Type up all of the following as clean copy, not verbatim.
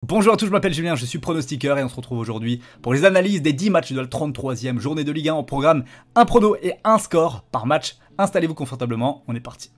Bonjour à tous, je m'appelle Julien, je suis pronostiqueur et on se retrouve aujourd'hui pour les analyses des 10 matchs de la 33e journée de Ligue 1 au programme. Un prono et un score par match. Installez-vous confortablement, on est parti.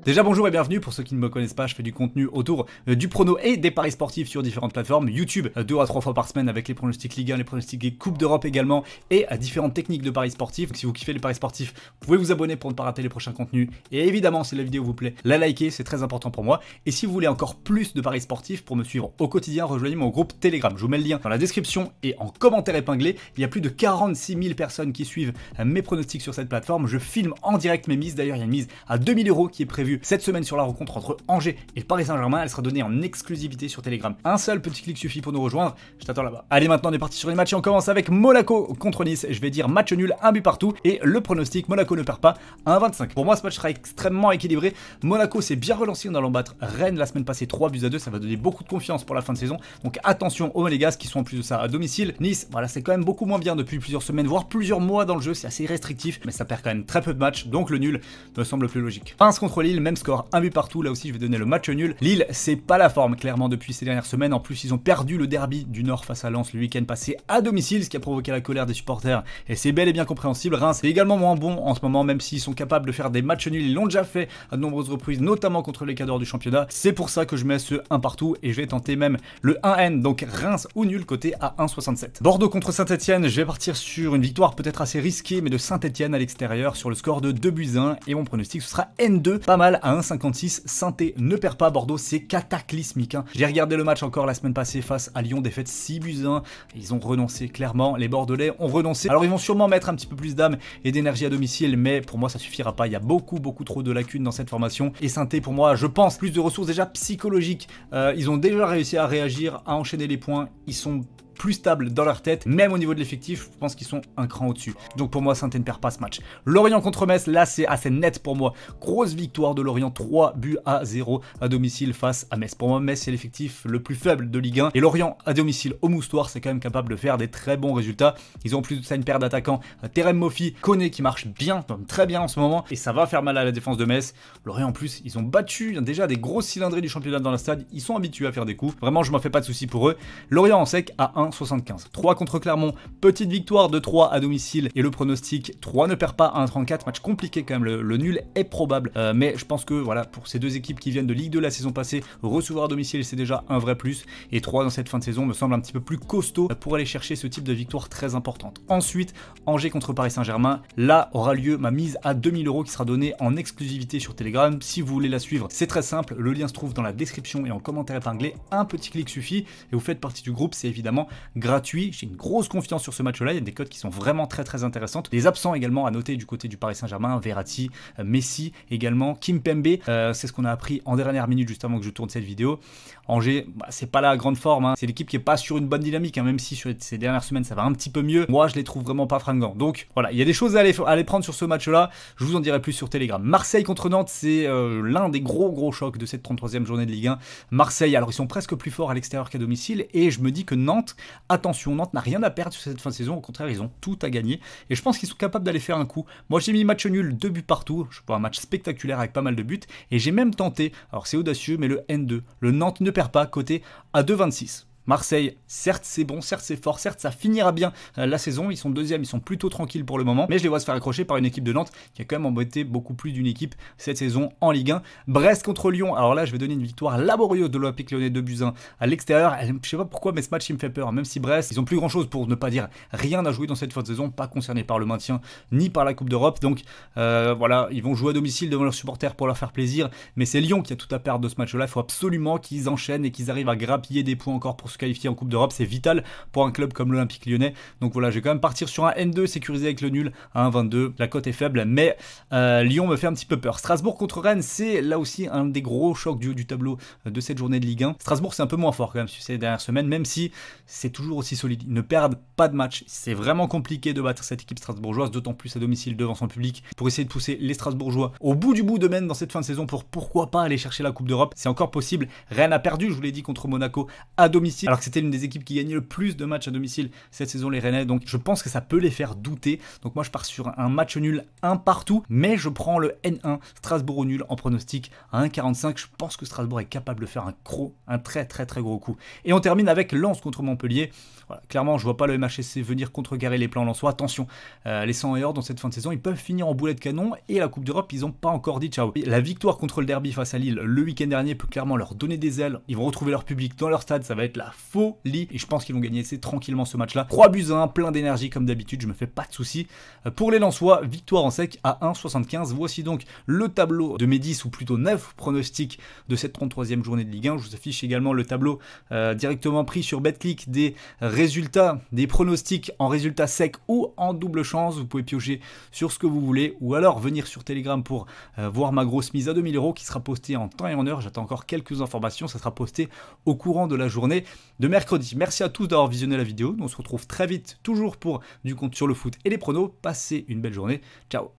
Déjà bonjour et bienvenue, pour ceux qui ne me connaissent pas, je fais du contenu autour du prono et des paris sportifs sur différentes plateformes, YouTube 2 à 3 fois par semaine avec les pronostics Ligue 1, les pronostics Coupe d'Europe également et différentes techniques de paris sportifs. Donc si vous kiffez les paris sportifs, vous pouvez vous abonner pour ne pas rater les prochains contenus et évidemment si la vidéo vous plaît, la liker, c'est très important pour moi. Et si vous voulez encore plus de paris sportifs pour me suivre au quotidien, rejoignez mon groupe Telegram. Je vous mets le lien dans la description et en commentaire épinglé. Il y a plus de 46 000 personnes qui suivent mes pronostics sur cette plateforme. Je filme en direct mes mises, d'ailleurs il y a une mise à 2000 € qui est prévue cette semaine sur la rencontre entre Angers et le Paris Saint-Germain. Elle sera donnée en exclusivité sur Telegram. Un seul petit clic suffit pour nous rejoindre. Je t'attends là-bas. Allez, maintenant on est parti sur les matchs et on commence avec Monaco contre Nice. Je vais dire match nul, un but partout et le pronostic Monaco ne perd pas, 1,25. Pour moi ce match sera extrêmement équilibré. Monaco s'est bien relancé en allant battre Rennes la semaine passée 3-2. Ça va donner beaucoup de confiance pour la fin de saison. Donc attention aux Monégasques qui sont en plus de ça à domicile. Nice, voilà, c'est quand même beaucoup moins bien depuis plusieurs semaines, voire plusieurs mois dans le jeu. C'est assez restrictif, mais ça perd quand même très peu de matchs. Donc le nul me semble plus logique. Reims contre Lille, même score, un but partout. Là aussi je vais donner le match nul. Lille, c'est pas la forme clairement depuis ces dernières semaines. En plus ils ont perdu le derby du Nord face à Lens le week-end passé à domicile, ce qui a provoqué la colère des supporters et c'est bel et bien compréhensible. Reims est également moins bon en ce moment, même s'ils sont capables de faire des matchs nuls. Ils l'ont déjà fait à de nombreuses reprises, notamment contre les cadors du championnat. C'est pour ça que je mets ce 1 partout et je vais tenter même le 1N, donc Reims ou nul côté à 1,67. Bordeaux contre Saint-Etienne, je vais partir sur une victoire peut-être assez risquée mais de Saint-Etienne à l'extérieur sur le score de 2-1 et mon pronostic ce sera N2, pas mal à 1,56. Saint-Etienne ne perd pas, Bordeaux c'est cataclysmique. J'ai regardé le match encore la semaine passée face à Lyon, défaite 6-1. Ils ont renoncé clairement, les Bordelais ont renoncé. Alors ils vont sûrement mettre un petit peu plus d'âme et d'énergie à domicile, mais pour moi ça suffira pas. Il y a beaucoup trop de lacunes dans cette formation. Et Saint-Etienne pour moi, je pense, plus de ressources déjà psychologiques. Ils ont déjà réussi à réagir, à enchaîner les points. Ils sont plus stable dans leur tête, même au niveau de l'effectif, je pense qu'ils sont un cran au-dessus. Donc pour moi, Saint-Etienne ne perd pas ce match. Lorient contre Metz, là c'est assez net pour moi. Grosse victoire de Lorient, 3-0 à domicile face à Metz. Pour moi, Metz c'est l'effectif le plus faible de Ligue 1 et Lorient à domicile au Moustoir, c'est quand même capable de faire des très bons résultats. Ils ont en plus de ça une paire d'attaquants, Terem Moffi, Koné qui marche bien, très bien en ce moment et ça va faire mal à la défense de Metz. Lorient en plus, ils ont battu déjà des grosses cylindrées du championnat dans le stade, ils sont habitués à faire des coups. Vraiment, je m'en fais pas de soucis pour eux. Lorient en sec à 1,75. 3 contre Clermont, petite victoire de 3 à domicile et le pronostic 3 ne perd pas à 1,34. Match compliqué quand même, le nul est probable, mais je pense que voilà, pour ces deux équipes qui viennent de Ligue 2 la saison passée, recevoir à domicile c'est déjà un vrai plus et 3 dans cette fin de saison me semble un petit peu plus costaud pour aller chercher ce type de victoire très importante. Ensuite, Angers contre Paris Saint-Germain, là aura lieu ma mise à 2000 € qui sera donnée en exclusivité sur Telegram. Si vous voulez la suivre, c'est très simple, le lien se trouve dans la description et en commentaire épinglé, un petit clic suffit et vous faites partie du groupe, c'est évidemment gratuit. J'ai une grosse confiance sur ce match-là, il y a des cotes qui sont vraiment très intéressantes. Les absents également à noter du côté du Paris Saint-Germain, Verratti, Messi également, Kimpembe, c'est ce qu'on a appris en dernière minute juste avant que je tourne cette vidéo. Angers, c'est pas la grande forme, hein. C'est l'équipe qui est pas sur une bonne dynamique, hein. Même si sur ces dernières semaines ça va un petit peu mieux, moi je les trouve vraiment pas fringants. Donc voilà, il y a des choses à aller prendre sur ce match-là, je vous en dirai plus sur Telegram. Marseille contre Nantes, c'est l'un des gros chocs de cette 33e journée de Ligue 1. Marseille, alors ils sont presque plus forts à l'extérieur qu'à domicile et je me dis que Nantes, attention, Nantes n'a rien à perdre sur cette fin de saison, au contraire ils ont tout à gagner et je pense qu'ils sont capables d'aller faire un coup. Moi j'ai mis match nul, 2 buts partout, je vois un match spectaculaire avec pas mal de buts et j'ai même tenté, alors c'est audacieux mais le N2, le Nantes ne perd pas côté à 2,26. Marseille, certes c'est bon, certes c'est fort, certes ça finira bien la saison, ils sont deuxièmes, ils sont plutôt tranquilles pour le moment, mais je les vois se faire accrocher par une équipe de Nantes qui a quand même embêté beaucoup plus d'une équipe cette saison en Ligue 1. Brest contre Lyon, alors là je vais donner une victoire laborieuse de l'Olympique Lyonnais 2-1 à l'extérieur. Je sais pas pourquoi mais ce match il me fait peur, même si Brest, ils ont plus grand chose pour ne pas dire rien à jouer dans cette fin de saison, pas concernés par le maintien ni par la Coupe d'Europe, donc voilà, ils vont jouer à domicile devant leurs supporters pour leur faire plaisir, mais c'est Lyon qui a tout à perdre de ce match là, il faut absolument qu'ils enchaînent et qu'ils arrivent à grappiller des points encore pour se qualifier en Coupe d'Europe, c'est vital pour un club comme l'Olympique Lyonnais. Donc voilà, je vais quand même partir sur un N2 sécurisé avec le nul à 1,22. La cote est faible, mais Lyon me fait un petit peu peur. Strasbourg contre Rennes, c'est là aussi un des gros chocs du tableau de cette journée de Ligue 1. Strasbourg, c'est un peu moins fort quand même sur ces dernières semaines, même si c'est toujours aussi solide. Ils ne perdent pas de match. C'est vraiment compliqué de battre cette équipe strasbourgeoise, d'autant plus à domicile devant son public, pour essayer de pousser les Strasbourgeois au bout du bout de mène dans cette fin de saison pour pourquoi pas aller chercher la Coupe d'Europe. C'est encore possible. Rennes a perdu, je vous l'ai dit, contre Monaco à domicile. domicile, alors que c'était l'une des équipes qui gagnait le plus de matchs à domicile cette saison, les Rennais. Donc je pense que ça peut les faire douter. Donc moi je pars sur un match nul 1 partout, mais je prends le N1 Strasbourg au nul en pronostic à 1,45. Je pense que Strasbourg est capable de faire un très gros coup. Et on termine avec Lens contre Montpellier. Voilà, clairement je vois pas le MHSC venir contrecarrer les plans lensois. Attention, les 100 et or dans cette fin de saison, ils peuvent finir en boulet de canon, et la Coupe d'Europe, ils n'ont pas encore dit ciao. La victoire contre le derby face à Lille le week-end dernier peut clairement leur donner des ailes. Ils vont retrouver leur public dans leur stade, ça va être la folie, et je pense qu'ils vont gagner assez tranquillement ce match-là. 3-1, plein d'énergie comme d'habitude, je me fais pas de soucis. Pour les Lensois, victoire en sec à 1,75. Voici donc le tableau de mes 10 ou plutôt 9 pronostics de cette 33e journée de Ligue 1. Je vous affiche également le tableau directement pris sur BetClick des résultats, des pronostics en résultats secs ou en double chance. Vous pouvez piocher sur ce que vous voulez, ou alors venir sur Telegram pour voir ma grosse mise à 2000 € qui sera postée en temps et en heure. J'attends encore quelques informations, ça sera posté au courant de la journée de mercredi. Merci à tous d'avoir visionné la vidéo. On se retrouve très vite, toujours pour du compte sur le foot et les pronos. Passez une belle journée. Ciao.